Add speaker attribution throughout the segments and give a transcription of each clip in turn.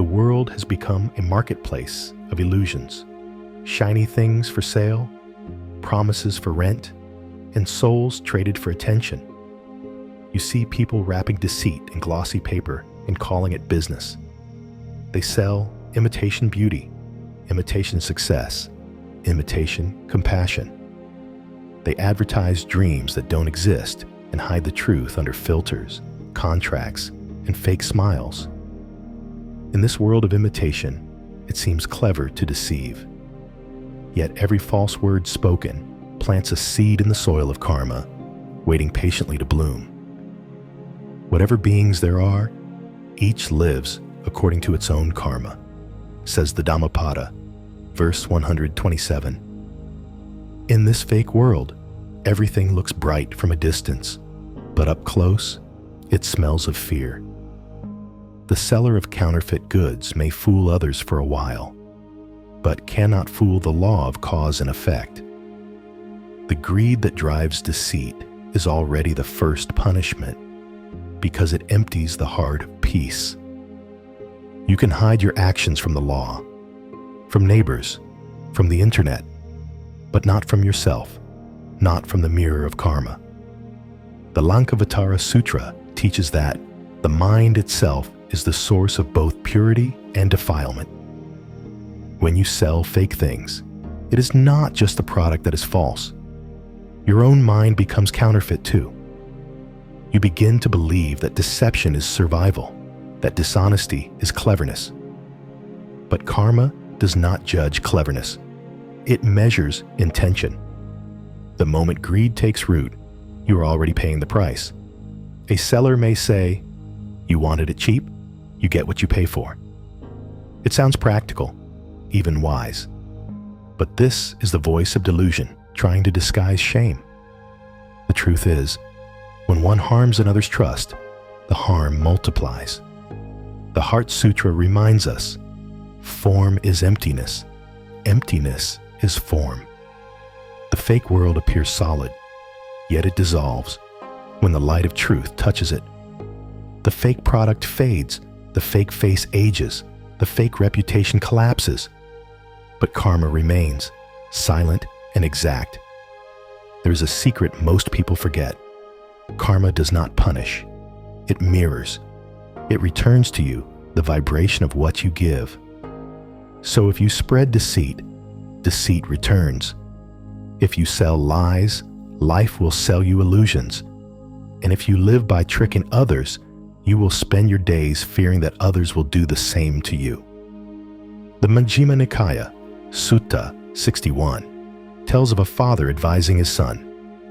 Speaker 1: The world has become a marketplace of illusions. Shiny things for sale, promises for rent, and souls traded for attention. You see people wrapping deceit in glossy paper and calling it business. They sell imitation beauty, imitation success, imitation compassion. They advertise dreams that don't exist and hide the truth under filters, contracts, and fake smiles. In this world of imitation, it seems clever to deceive. Yet every false word spoken plants a seed in the soil of karma, waiting patiently to bloom. Whatever beings there are, each lives according to its own karma, says the Dhammapada, verse 127. In this fake world, everything looks bright from a distance, but up close, it smells of fear. The seller of counterfeit goods may fool others for a while, but cannot fool the law of cause and effect. The greed that drives deceit is already the first punishment, because it empties the heart of peace. You can hide your actions from the law, from neighbors, from the internet, but not from yourself, not from the mirror of karma. The Lankavatara Sutra teaches that the mind itself is the source of both purity and defilement. When you sell fake things, it is not just the product that is false. Your own mind becomes counterfeit too. You begin to believe that deception is survival, that dishonesty is cleverness. But karma does not judge cleverness. It measures intention. The moment greed takes root, you are already paying the price. A seller may say, "You wanted it cheap? You get what you pay for." It sounds practical, even wise. But this is the voice of delusion trying to disguise shame. The truth is, when one harms another's trust, the harm multiplies. The Heart Sutra reminds us, form is emptiness. Emptiness is form. The fake world appears solid, yet it dissolves when the light of truth touches it. The fake product fades, the fake face ages, the fake reputation collapses. But karma remains, silent and exact. There is a secret most people forget. Karma does not punish. It mirrors. It returns to you the vibration of what you give. So if you spread deceit, deceit returns. If you sell lies, life will sell you illusions. And if you live by tricking others, you will spend your days fearing that others will do the same to you. The Majjhima Nikaya, Sutta 61, tells of a father advising his son,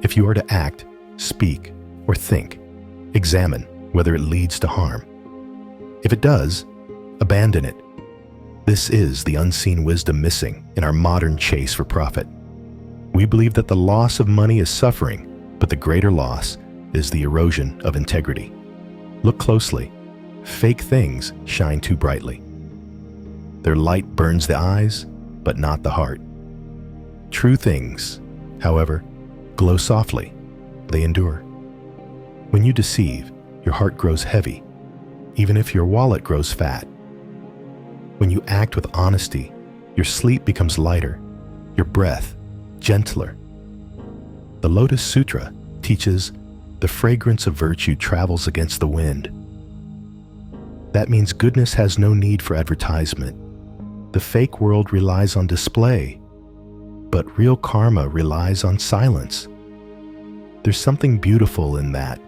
Speaker 1: if you are to act, speak, or think, examine whether it leads to harm. If it does, abandon it. This is the unseen wisdom missing in our modern chase for profit. We believe that the loss of money is suffering, but the greater loss is the erosion of integrity. Look closely. Fake things shine too brightly. Their light burns the eyes, but not the heart. True things, however, glow softly. They endure. When you deceive, your heart grows heavy, even if your wallet grows fat. When you act with honesty, your sleep becomes lighter, your breath gentler. The Lotus Sutra teaches the fragrance of virtue travels against the wind. That means goodness has no need for advertisement. The fake world relies on display, but real karma relies on silence. There's something beautiful in that.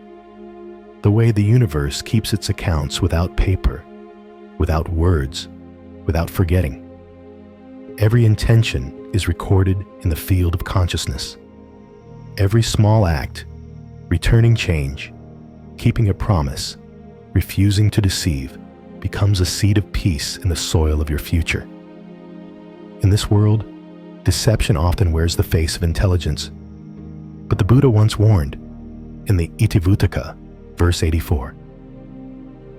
Speaker 1: The way the universe keeps its accounts without paper, without words, without forgetting. Every intention is recorded in the field of consciousness. Every small act, returning change, keeping a promise, refusing to deceive, becomes a seed of peace in the soil of your future. In this world, deception often wears the face of intelligence. But the Buddha once warned, in the Itivuttaka, verse 84,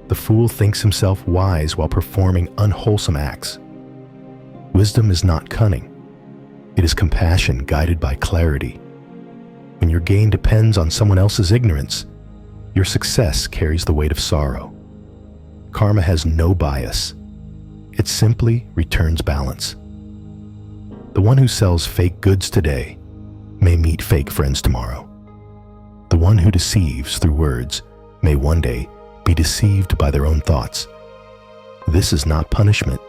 Speaker 1: the fool thinks himself wise while performing unwholesome acts. Wisdom is not cunning. It is compassion guided by clarity. When your gain depends on someone else's ignorance, your success carries the weight of sorrow. Karma has no bias. It simply returns balance. The one who sells fake goods today may meet fake friends tomorrow. The one who deceives through words may one day be deceived by their own thoughts. This is not punishment,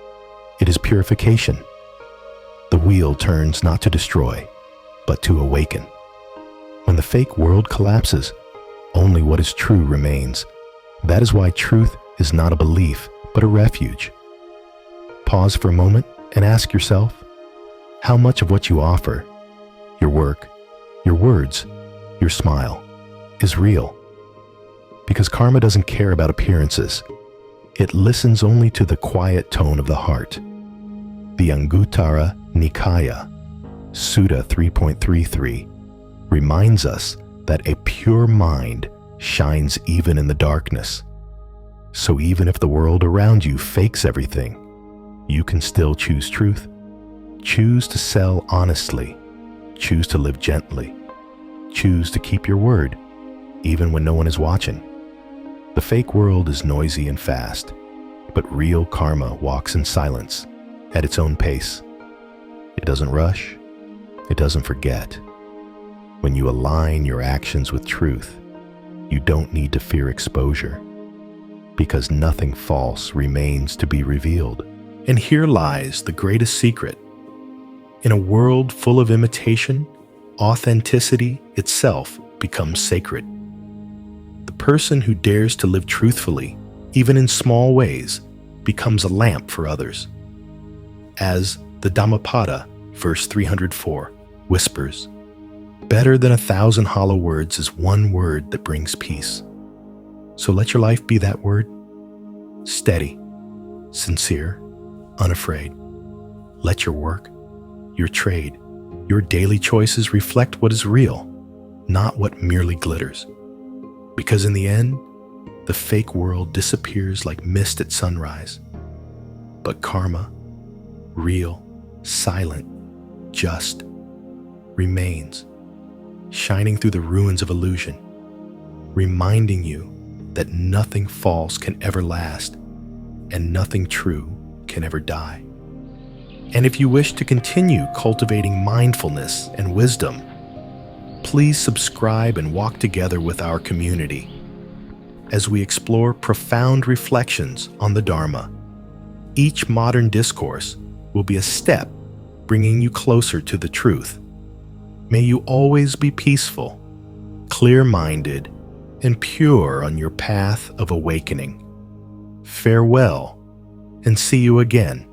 Speaker 1: it is purification. The wheel turns not to destroy, but to awaken. When the fake world collapses, only what is true remains. That is why truth is not a belief, but a refuge. Pause for a moment and ask yourself, how much of what you offer, your work, your words, your smile, is real? Because karma doesn't care about appearances. It listens only to the quiet tone of the heart. The Anguttara Nikaya, Sutta 3.33, reminds us that a pure mind shines even in the darkness. So even if the world around you fakes everything, you can still choose truth. Choose to sell honestly. Choose to live gently. Choose to keep your word, even when no one is watching. The fake world is noisy and fast, but real karma walks in silence, at its own pace. It doesn't rush. It doesn't forget. When you align your actions with truth, you don't need to fear exposure, because nothing false remains to be revealed. And here lies the greatest secret. In a world full of imitation, authenticity itself becomes sacred. The person who dares to live truthfully, even in small ways, becomes a lamp for others. As the Dhammapada, verse 304, whispers, "Better than 1,000 hollow words is one word that brings peace." So let your life be that word. Steady, sincere, unafraid. Let your work, your trade, your daily choices reflect what is real, not what merely glitters. Because in the end, the fake world disappears like mist at sunrise. But karma, real, silent, just, remains, shining through the ruins of illusion, reminding you that nothing false can ever last and nothing true can ever die. And if you wish to continue cultivating mindfulness and wisdom, please subscribe and walk together with our community as we explore profound reflections on the Dharma. Each modern discourse will be a step bringing you closer to the truth. May you always be peaceful, clear-minded, and pure on your path of awakening. Farewell, and see you again